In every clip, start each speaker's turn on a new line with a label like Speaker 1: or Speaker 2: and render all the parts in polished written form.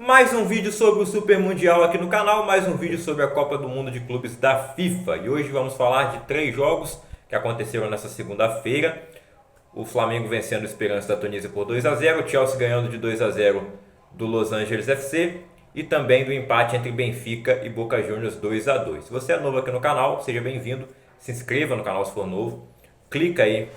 Speaker 1: Mais um vídeo sobre o Super Mundial aqui no canal, mais um vídeo sobre a Copa do Mundo de Clubes da FIFA. E hoje vamos falar de 3 jogos que aconteceram nessa segunda-feira. O Flamengo vencendo o Esperance da Tunísia por 2-0, o Chelsea ganhando de 2-0 do Los Angeles FC e também do empate entre Benfica e Boca Juniors 2-2. Se você é novo aqui no canal, seja bem-vindo, se inscreva no canal se for novo, clica aí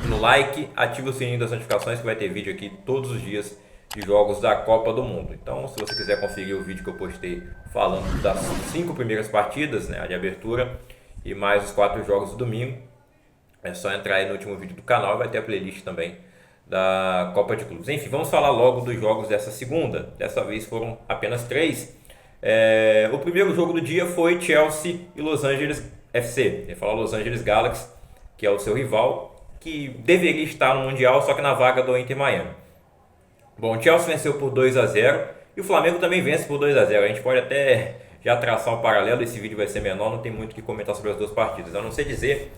Speaker 1: no like, ativa o sininho das notificações que vai ter vídeo aqui todos os dias de jogos da Copa do Mundo. Então, se você quiser conferir o vídeo que eu postei falando das 5 primeiras partidas, né, a de abertura, e mais os 4 jogos do domingo, é só entrar aí no último vídeo do canal, vai ter a playlist também da Copa de Clubes. Enfim, vamos falar logo dos jogos dessa segunda. Dessa vez foram apenas 3. O primeiro jogo do dia foi Chelsea e Los Angeles FC. Ele fala Los Angeles Galaxy, que é o seu rival, que deveria estar no Mundial, só que na vaga do Inter Miami. Bom, o Chelsea venceu por 2-0 e o Flamengo também vence por 2-0. A gente pode até já traçar um paralelo, esse vídeo vai ser menor, não tem muito o que comentar sobre as duas partidas. A não ser dizer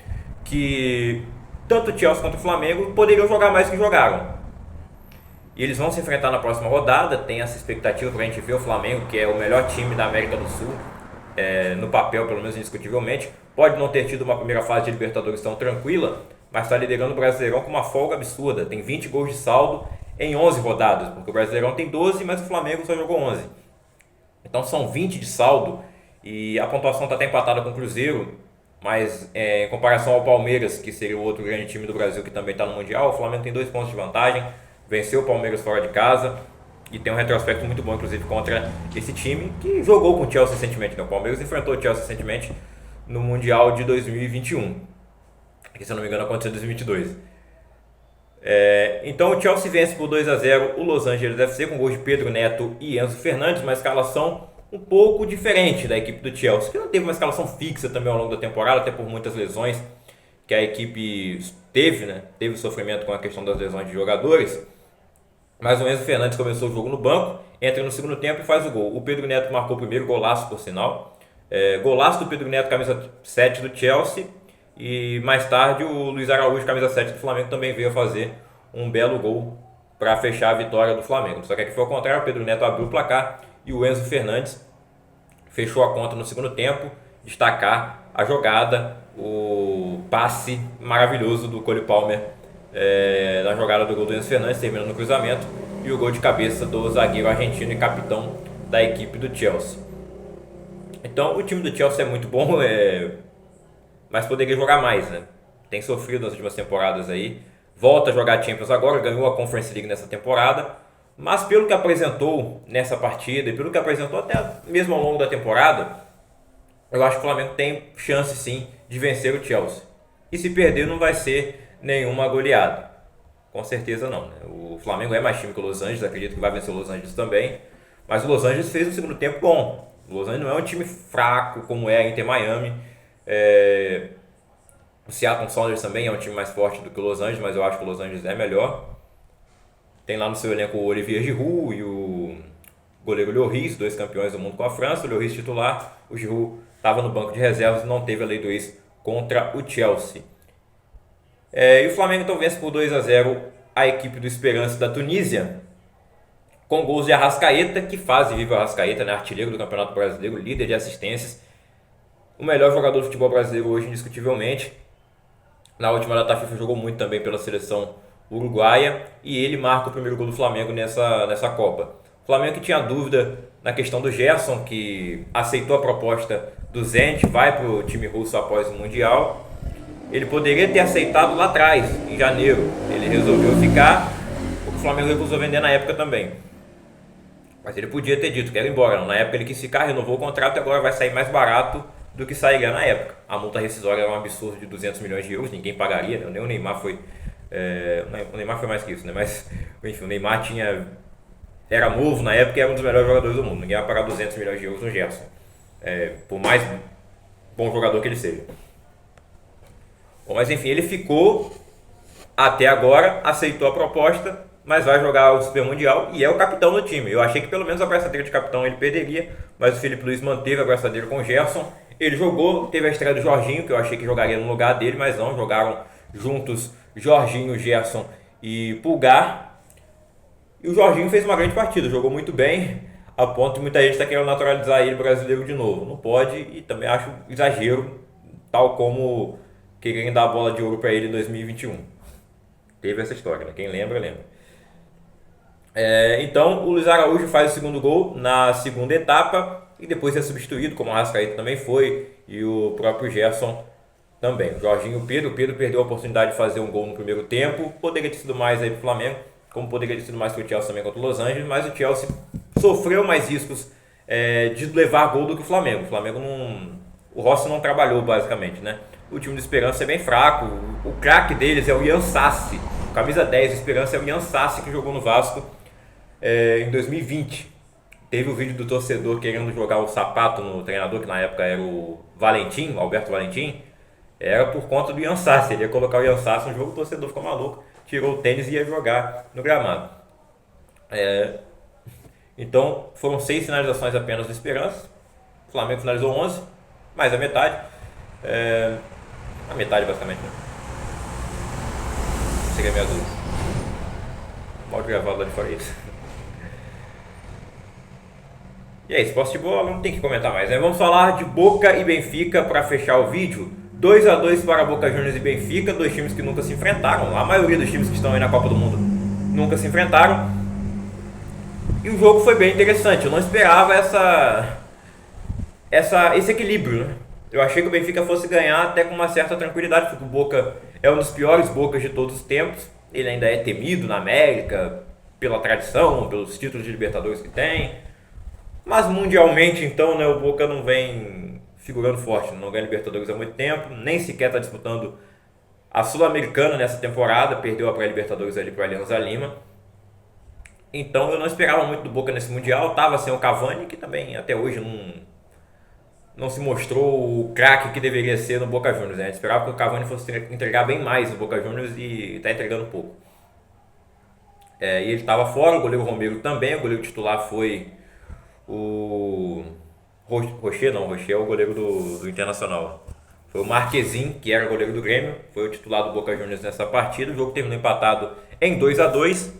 Speaker 1: que tanto o Chelsea quanto o Flamengo poderiam jogar mais do que jogaram. E eles vão se enfrentar na próxima rodada, tem essa expectativa para a gente ver o Flamengo, que é o melhor time da América do Sul, no papel, pelo menos indiscutivelmente. Pode não ter tido uma primeira fase de Libertadores tão tranquila, mas está liderando o Brasileirão com uma folga absurda. Tem 20 gols de saldo em 11 rodadas, porque o Brasileirão tem 12, mas o Flamengo só jogou 11. Então são 20 de saldo e a pontuação está até empatada com o Cruzeiro, mas em comparação ao Palmeiras, que seria o outro grande time do Brasil que também está no Mundial, o Flamengo tem 2 pontos de vantagem, venceu o Palmeiras fora de casa e tem um retrospecto muito bom, inclusive, contra esse time que jogou com o Chelsea recentemente. O Palmeiras enfrentou o Chelsea recentemente no Mundial de 2021, que se eu não me engano aconteceu em 2022. Então o Chelsea vence por 2-0 o Los Angeles FC com gols de Pedro Neto e Enzo Fernandes, uma escalação um pouco diferente da equipe do Chelsea, que não teve uma escalação fixa também ao longo da temporada, até por muitas lesões que a equipe teve, né? Teve sofrimento com a questão das lesões de jogadores, mas o Enzo Fernandes começou o jogo no banco, entra no segundo tempo e faz o gol. O Pedro Neto marcou o primeiro, golaço por sinal, golaço do Pedro Neto, camisa 7 do Chelsea. E mais tarde o Luiz Araújo, camisa 7 do Flamengo, também veio fazer um belo gol para fechar a vitória do Flamengo. Só que aqui foi ao contrário, o Pedro Neto abriu o placar e o Enzo Fernandes fechou a conta no segundo tempo. Destacar a jogada, o passe maravilhoso do Cole Palmer na jogada do gol do Enzo Fernandes, terminando no cruzamento, e o gol de cabeça do zagueiro argentino e capitão da equipe do Chelsea. Então o time do Chelsea é muito bom, mas poderia jogar mais, né? Tem sofrido nas últimas temporadas aí. Volta a jogar Champions agora, ganhou a Conference League nessa temporada. Mas pelo que apresentou nessa partida e pelo que apresentou até mesmo ao longo da temporada, eu acho que o Flamengo tem chance sim de vencer o Chelsea. E se perder não vai ser nenhuma goleada. Com certeza não, né? O Flamengo é mais time que o Los Angeles, acredito que vai vencer o Los Angeles também. Mas o Los Angeles fez um segundo tempo bom. O Los Angeles não é um time fraco como é a Inter Miami. O Seattle Sounders também é um time mais forte do que o Los Angeles, mas eu acho que o Los Angeles é melhor. Tem lá no seu elenco o Olivier Giroud e o goleiro Lloris, 2 campeões do mundo com a França. O Lloris titular, o Giroud estava no banco de reservas e não teve a lei do ex contra o Chelsea. E o Flamengo então vence por 2-0 a equipe do Esperance da Tunísia, com gols de Arrascaeta, que faz e vive o Arrascaeta, né? Artilheiro do Campeonato Brasileiro, líder de assistências. O melhor jogador do futebol brasileiro hoje, indiscutivelmente. Na última data FIFA jogou muito também pela seleção uruguaia e ele marca o primeiro gol do Flamengo nessa Copa. O Flamengo que tinha dúvida na questão do Gerson, que aceitou a proposta do Zenit, vai para o time russo após o Mundial. Ele poderia ter aceitado lá atrás, em janeiro. Ele resolveu ficar, porque o Flamengo recusou vender na época também. Mas ele podia ter dito que era embora. Não. Na época ele quis ficar, renovou o contrato e agora vai sair mais barato do que sairia na época. A multa rescisória era um absurdo de 200 milhões de euros, ninguém pagaria, né? Nem o Neymar foi... o Neymar foi mais que isso, né? Mas, enfim, o Neymar era novo na época e era um dos melhores jogadores do mundo. Ninguém vai pagar 200 milhões de euros no Gerson, por mais bom jogador que ele seja. Bom, mas enfim, ele ficou até agora, aceitou a proposta, mas vai jogar o Super Mundial e é o capitão do time. Eu achei que pelo menos a braçadeira de capitão ele perderia, mas o Felipe Luiz manteve a braçadeira com o Gerson. Ele jogou, teve a estreia do Jorginho, que eu achei que jogaria no lugar dele, mas não, jogaram juntos Jorginho, Gerson e Pulgar. E o Jorginho fez uma grande partida, jogou muito bem, a ponto de muita gente estar querendo naturalizar ele brasileiro de novo. Não pode, e também acho exagero, tal como querendo dar a bola de ouro para ele em 2021. Teve essa história, né? Quem lembra, lembra. Então o Luiz Araújo faz o segundo gol na segunda etapa e depois é substituído, como o Arrascaeta também foi, e o próprio Gerson também. O Jorginho e o Pedro perdeu a oportunidade de fazer um gol no primeiro tempo, poderia ter sido mais aí pro Flamengo, como poderia ter sido mais pro Chelsea também contra o Los Angeles, mas o Chelsea sofreu mais riscos de levar gol do que o Flamengo. O Flamengo não. O Rossi não trabalhou basicamente, né? O time do Esperança é bem fraco. O craque deles é o Ian Sassi. Camisa 10 do Esperança é o Ian Sassi, que jogou no Vasco em 2020. Teve o vídeo do torcedor querendo jogar o sapato no treinador, que na época era o Valentim, Alberto Valentim. Era por conta do Ian Sassi. Ele ia colocar o Ian Sassi no jogo, o torcedor ficou maluco, tirou o tênis e ia jogar no gramado. Então foram 6 finalizações apenas do Esperança. O Flamengo finalizou 11, mais a metade. A metade basicamente, né? Seria meia dúvida. Mal gravado lá de fora isso. E é isso, posse de bola, não tem que comentar mais, né? Vamos falar de Boca e Benfica para fechar o vídeo. 2-2 para Boca Juniors e Benfica, dois times que nunca se enfrentaram. A maioria dos times que estão aí na Copa do Mundo nunca se enfrentaram. E o jogo foi bem interessante. Eu não esperava esse equilíbrio, né? Eu achei que o Benfica fosse ganhar até com uma certa tranquilidade, porque o Boca é um dos piores Bocas de todos os tempos. Ele ainda é temido na América, pela tradição, pelos títulos de Libertadores que tem. Mas mundialmente, então, né, o Boca não vem figurando forte, não ganha Libertadores há muito tempo, nem sequer está disputando a Sul-Americana nessa temporada, perdeu a pré-Libertadores ali para a Alianza Lima. Então eu não esperava muito do Boca nesse Mundial, estava sem o Cavani, que também até hoje não se mostrou o craque que deveria ser no Boca Juniors. Né? A gente esperava que o Cavani fosse entregar bem mais no Boca Juniors e está entregando pouco. E ele estava fora, o goleiro Romero também, o goleiro titular foi o Rocher é o goleiro do Internacional. Foi o Marquezin, que era o goleiro do Grêmio, foi o titular do Boca Juniors nessa partida. O jogo terminou empatado em 2-2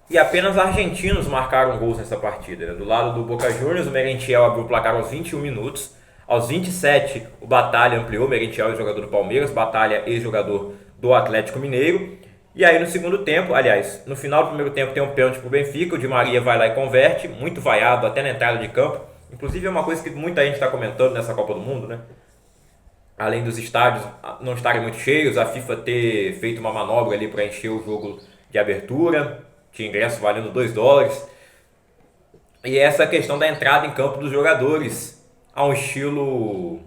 Speaker 1: e apenas argentinos marcaram gols nessa partida. Né? Do lado do Boca Juniors, o Merentiel abriu o placar aos 21 minutos. Aos 27, o Batalha ampliou. O Merentiel é jogador do Palmeiras, Batalha ex-jogador do Atlético Mineiro. E aí no segundo tempo, aliás, no final do primeiro tempo tem um pênalti pro Benfica, o Di Maria vai lá e converte, muito vaiado até na entrada de campo. Inclusive é uma coisa que muita gente está comentando nessa Copa do Mundo, né? Além dos estádios não estarem muito cheios, a FIFA ter feito uma manobra ali para encher o jogo de abertura, tinha ingresso valendo $2. E essa questão da entrada em campo dos jogadores a um estilo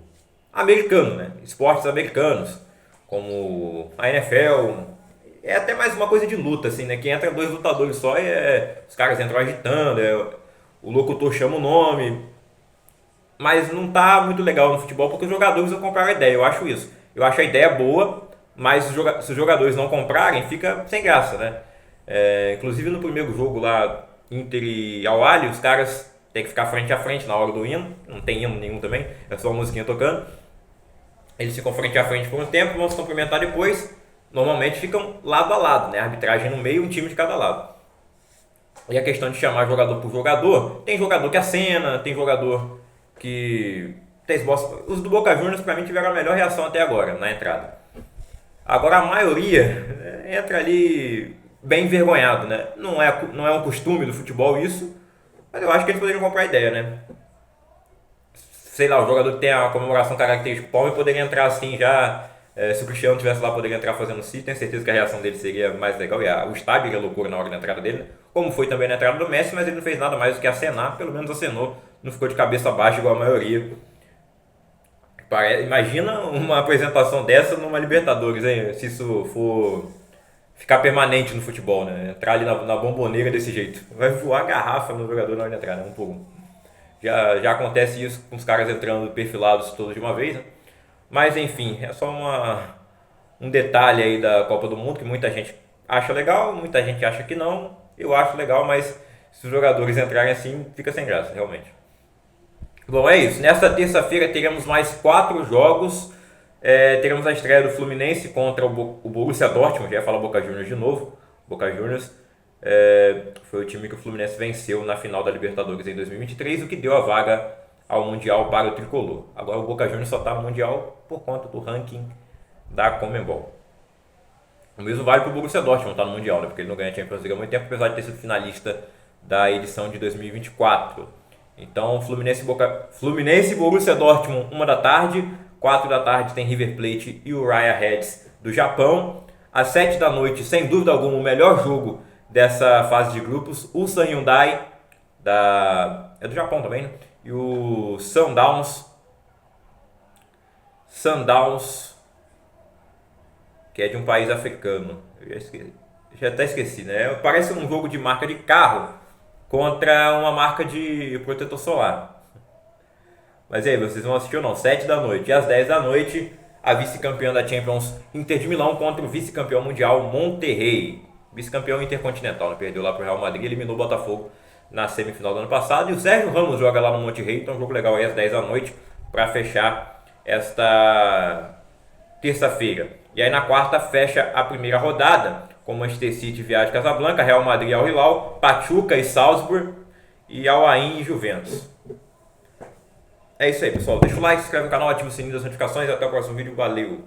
Speaker 1: americano, né? Esportes americanos, como a NFL. É até mais uma coisa de luta, assim, né? Que entra 2 lutadores só e os caras entram agitando, o locutor chama o nome. Mas não tá muito legal no futebol porque os jogadores não compraram a ideia, eu acho isso. Eu acho a ideia boa, mas se os jogadores não comprarem, fica sem graça, né? Inclusive no primeiro jogo lá, Inter e Al Ahly, os caras têm que ficar frente a frente na hora do hino. Não tem hino nenhum também, é só uma musiquinha tocando. Eles ficam frente a frente por um tempo, vão se cumprimentar depois. Normalmente ficam lado a lado, né? A arbitragem no meio, um time de cada lado. E a questão de chamar jogador por jogador, tem jogador que acena, tem jogador que tem esboço. Os do Boca Juniors pra mim tiveram a melhor reação até agora, na entrada. Agora a maioria entra ali bem envergonhado, né? Não é um costume do futebol isso, mas eu acho que eles poderiam comprar a ideia, né? Sei lá, o jogador que tem a comemoração característica do Palmeiras poderia entrar assim já. Se o Cristiano estivesse lá, poderia entrar fazendo si. Tenho certeza que a reação dele seria mais legal. E o estádio iria loucura na hora da entrada dele, né? Como foi também na entrada do Messi, mas ele não fez nada mais do que acenar. Pelo menos acenou, não ficou de cabeça baixa igual a maioria. Imagina uma apresentação dessa numa Libertadores, hein? Se isso for ficar permanente no futebol, né? Entrar ali na bomboneira desse jeito. Vai voar garrafa no jogador na hora de entrar, né? Um por um. Já acontece isso com os caras entrando perfilados todos de uma vez, né? Mas enfim, é só um detalhe aí da Copa do Mundo que muita gente acha legal, muita gente acha que não. Eu acho legal, mas se os jogadores entrarem assim, fica sem graça, realmente. Bom, é isso. Nesta terça-feira teremos mais 4 jogos. Teremos a estreia do Fluminense contra o Borussia Dortmund. Já ia falar Boca Juniors de novo. Boca Juniors. Foi o time que o Fluminense venceu na final da Libertadores em 2023, o que deu a vaga ao Mundial para o Tricolor. Agora o Boca Juniors só está no Mundial por conta do ranking da Conmebol. O mesmo vale para o Borussia Dortmund estar no Mundial, né? Porque ele não ganha Champions League há muito tempo, apesar de ter sido finalista da edição de 2024. Então, Fluminense e Borussia Dortmund, 1 da tarde. 4 da tarde tem River Plate e Uriah Heads do Japão. Às 7 da noite, sem dúvida alguma, o melhor jogo dessa fase de grupos, o San Hyundai, é do Japão também, né? E o Sundowns, que é de um país africano. Já até esqueci, né? Parece um jogo de marca de carro contra uma marca de protetor solar. Mas e aí, vocês vão assistir ou não? 7 da noite. E às 10 da noite, a vice-campeã da Champions, Inter de Milão, contra o vice-campeão mundial Monterrey. Vice-campeão intercontinental, né? Perdeu lá pro Real Madrid, eliminou o Botafogo na semifinal do ano passado. E o Sérgio Ramos joga lá no Monterrey, então é um jogo legal aí às 10 da noite para fechar esta terça-feira. E aí na quarta fecha a primeira rodada, com Manchester City, Viagem Casablanca, Real Madrid e Al Hilal, Pachuca e Salzburg e Al Ain e Juventus. É isso aí, pessoal. Deixa o like, se inscreve no canal, ativa o sininho das notificações e até o próximo vídeo. Valeu!